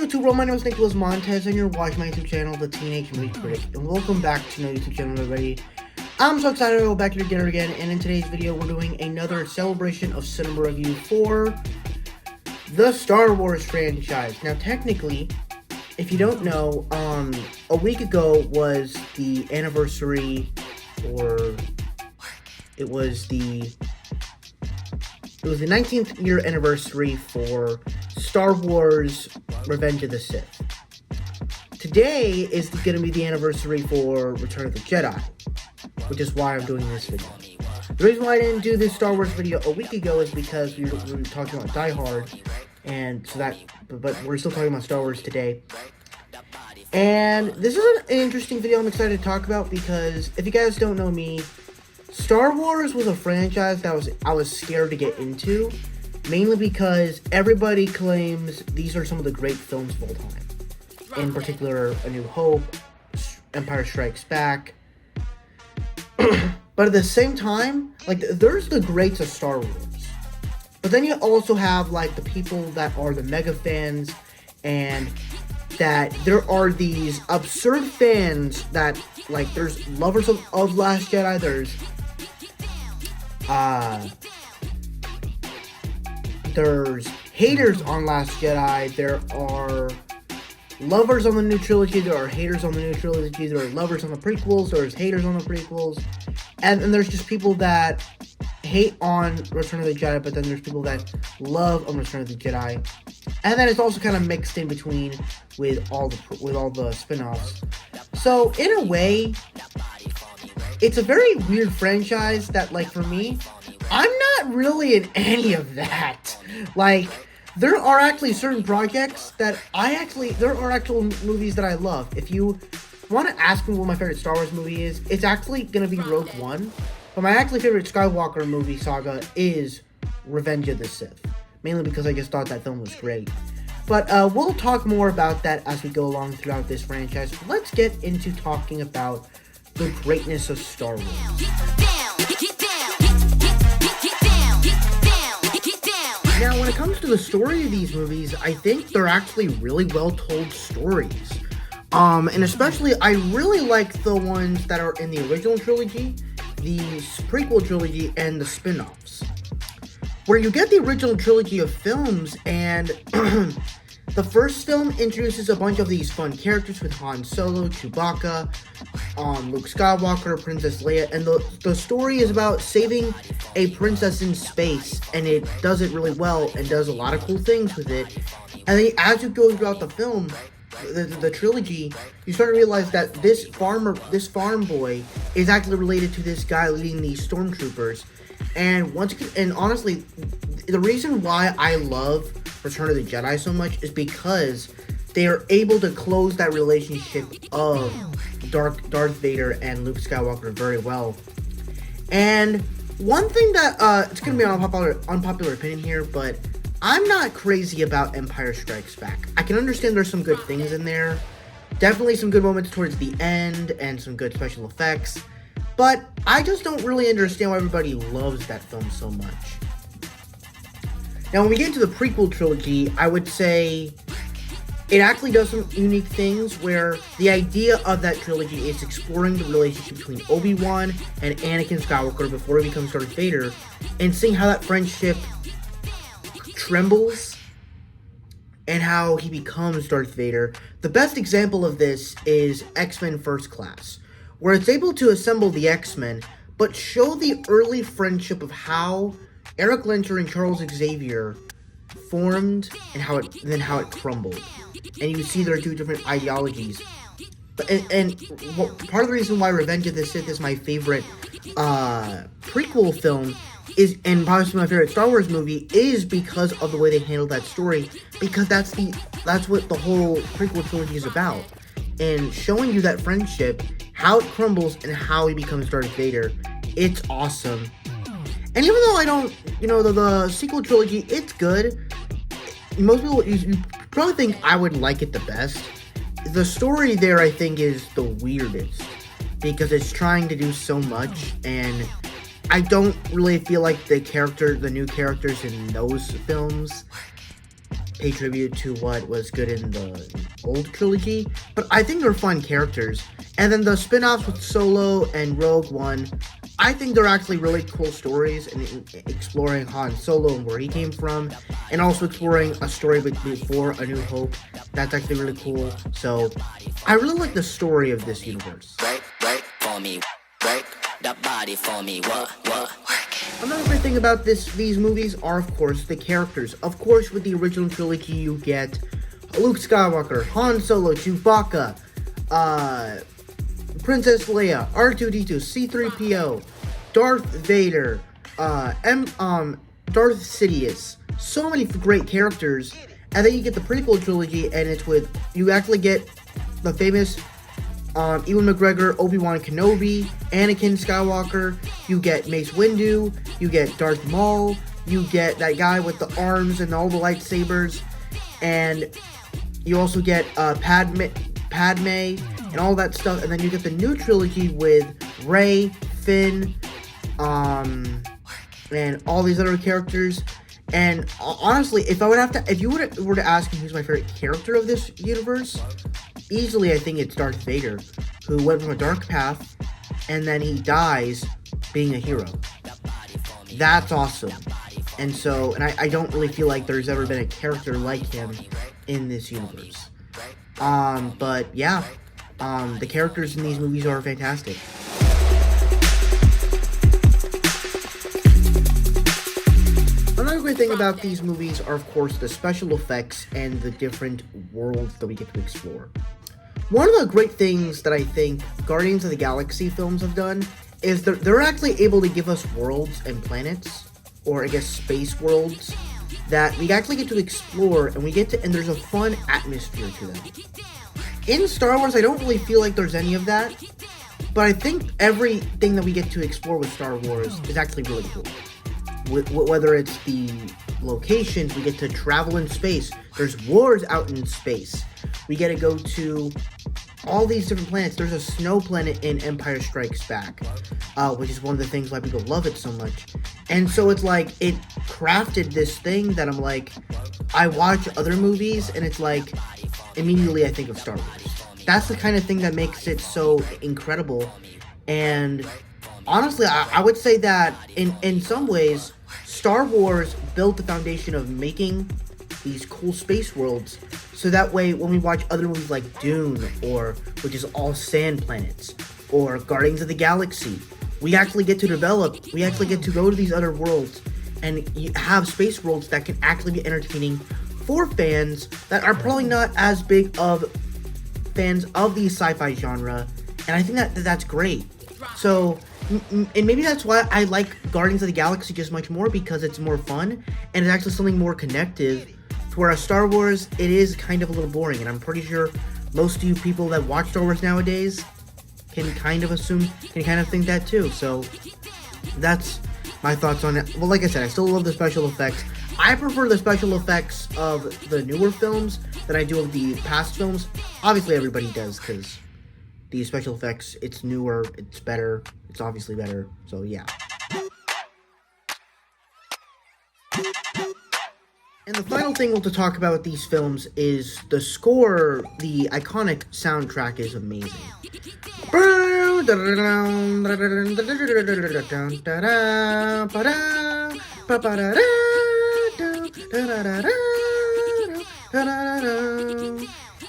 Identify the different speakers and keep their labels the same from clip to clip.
Speaker 1: YouTube world? My name is Nicholas Montez, and you're watching my YouTube channel, The Teenage Movie Critic. And welcome back to my YouTube channel, everybody. I'm so excited to go back here again, and in today's video, we're doing another celebration of cinema review for the Star Wars franchise. Now, technically, if you don't know, a week ago was the anniversary, or it was the 19th year anniversary for Star Wars Revenge of the Sith. Today is going to be the anniversary for Return of the Jedi, which is why I'm doing this video. The reason why I didn't do this Star Wars video a week ago is because we were talking about Die Hard, and so that, but we're still talking about Star Wars today. And this is an interesting video I'm excited to talk about because if you guys don't know me, Star Wars was a franchise that I was scared to get into, mainly because everybody claims these are some of the great films of all time. In particular, A New Hope, Empire Strikes Back. But at the same time, like, there's the greats of Star Wars. But then you also have, like, the people that are the mega fans, and that there are these absurd fans that, like, there's lovers of Last Jedi, there's haters on Last Jedi, there are lovers on the new trilogy, there are haters on the new trilogy, there are lovers on the prequels, there's haters on the prequels, and there's just people that hate on Return of the Jedi, but then there's people that love on Return of the Jedi, and then it's also kind of mixed in between with all the spin-offs. So in a way, it's a very weird franchise that, like, for me, I'm not really in any of that. Like, there are actually certain projects that there are actual movies that I love. If you want to ask me what my favorite Star Wars movie is, it's actually going to be Rogue One. But my actually favorite Skywalker movie saga is Revenge of the Sith. Mainly because I just thought that film was great. But we'll talk more about that as we go along throughout this franchise. Let's get into talking about the greatness of Star Wars. Now, when it comes to the story of these movies, I think they're actually really well told stories. And especially, I really like the ones that are in the original trilogy, the prequel trilogy, and the spin-offs. Where you get the original trilogy of films, and the first film introduces a bunch of these fun characters with Han Solo, Chewbacca, Luke Skywalker, Princess Leia, and the story is about saving a princess in space, and it does it really well and does a lot of cool things with it. And then as you go throughout the film, the trilogy, you start to realize that this farm boy is actually related to this guy leading these stormtroopers. And honestly, the reason why I love Return of the Jedi so much is because they are able to close that relationship of Darth Vader and Luke Skywalker very well. And one thing that, it's going to be an unpopular opinion here, but I'm not crazy about Empire Strikes Back. I can understand there's some good things in there. Definitely some good moments towards the end and some good special effects. But I just don't really understand why everybody loves that film so much. Now, when we get into the prequel trilogy, I would say it actually does some unique things where the idea of that trilogy is exploring the relationship between Obi-Wan and Anakin Skywalker before he becomes Darth Vader, and seeing how that friendship trembles and how he becomes Darth Vader. The best example of this is X-Men First Class, where it's able to assemble the X-Men, but show the early friendship of how Eric Lenter and Charles Xavier formed and how it crumbled. And you see there are two different ideologies. And part of the reason why Revenge of the Sith is my favorite prequel film is, and probably my favorite Star Wars movie, is because of the way they handled that story. Because that's what the whole prequel trilogy is about. And showing you that friendship, how it crumbles, and how he becomes Darth Vader. It's awesome. And even though I don't, the sequel trilogy, it's good. Most people, you probably think I would like it the best. The story there, I think, is the weirdest. Because it's trying to do so much, and I don't really feel like the new characters in those films pay tribute to what was good in the old trilogy, but I think they're fun characters. And then the spin-offs with Solo and Rogue One, I think they're actually really cool stories, and exploring Han Solo and where he came from, and also exploring a story before A New Hope. That's actually really cool. So I really like the story of this universe.
Speaker 2: Work for me, work the body for me, what?
Speaker 1: Another great thing about these movies are, of course, the characters. Of course, with the original trilogy, you get Luke Skywalker, Han Solo, Chewbacca, Princess Leia, R2-D2, C-3PO, Darth Vader, Darth Sidious. So many great characters. And then you get the prequel trilogy, and you actually get the famous Ewan McGregor, Obi-Wan Kenobi, Anakin Skywalker. You get Mace Windu. You get Darth Maul. You get that guy with the arms and all the lightsabers. And you also get Padme and all that stuff. And then you get the new trilogy with Rey, Finn, and all these other characters. And honestly, if you were to ask me who's my favorite character of this universe, easily I think it's Darth Vader, who went from a dark path, and then he dies being a hero. That's awesome. And I don't really feel like there's ever been a character like him in this universe. But yeah, the characters in these movies are fantastic. Another great thing about these movies are, of course, the special effects and the different worlds that we get to explore. One of the great things that I think Guardians of the Galaxy films have done is they're actually able to give us worlds and planets, or I guess space worlds, that we actually get to explore, and there's a fun atmosphere to them. In Star Wars, I don't really feel like there's any of that, but I think everything that we get to explore with Star Wars is actually really cool. Whether it's the locations, we get to travel in space. There's wars out in space. We get to go to all these different planets. There's a snow planet in Empire Strikes Back, which is one of the things why people love it so much. And so it's like, it crafted this thing that I'm like, I watch other movies and it's like, immediately I think of Star Wars. That's the kind of thing that makes it so incredible. And honestly, I would say that in some ways, Star Wars built the foundation of making these cool space worlds, so that way when we watch other movies like Dune, which is all sand planets, or Guardians of the Galaxy, we actually get to go to these other worlds and have space worlds that can actually be entertaining for fans that are probably not as big of fans of the sci-fi genre. And I think that's great. So, and maybe that's why I like Guardians of the Galaxy just much more, because it's more fun and it's actually something more connective. Whereas Star Wars, it is kind of a little boring, and I'm pretty sure most of you people that watch Star Wars nowadays can kind of think that too. So that's my thoughts on it. Well, like I said, I still love the special effects. I prefer the special effects of the newer films than I do of the past films. Obviously, everybody does, because the special effects, it's newer, it's better, it's obviously better, so yeah. And the final thing to talk about with these films is the score. The iconic soundtrack is amazing.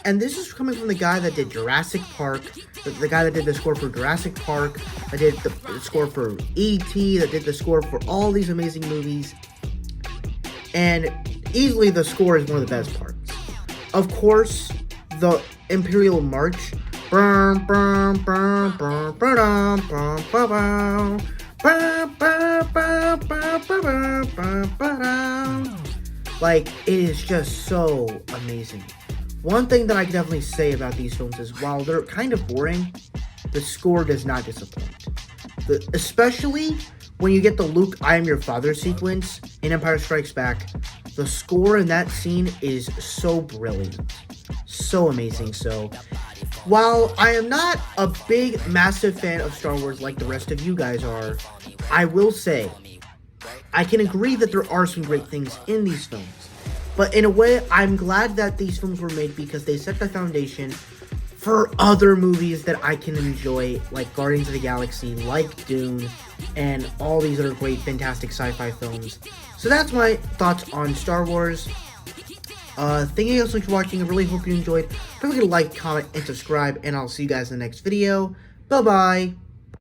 Speaker 1: And this is coming from the guy that did Jurassic Park, the guy that did the score for Jurassic Park, that did the score for E.T., that did the score for all these amazing movies. And easily the score is one of the best parts. Of course, the Imperial March. Like, it is just so amazing. One thing that I can definitely say about these films is, while they're kind of boring, the score does not disappoint. Especially when you get the Luke, I am your father sequence in Empire Strikes Back. The score in that scene is so brilliant. So amazing. So, while I am not a big, massive fan of Star Wars like the rest of you guys are, I will say, I can agree that there are some great things in these films. But in a way, I'm glad that these films were made because they set the foundation for other movies that I can enjoy, like Guardians of the Galaxy, like Dune, and all these other great, fantastic sci-fi films. So that's my thoughts on Star Wars. Thank you guys so much for watching. I really hope you enjoyed. Don't forget to like, comment, and subscribe, and I'll see you guys in the next video. Bye-bye.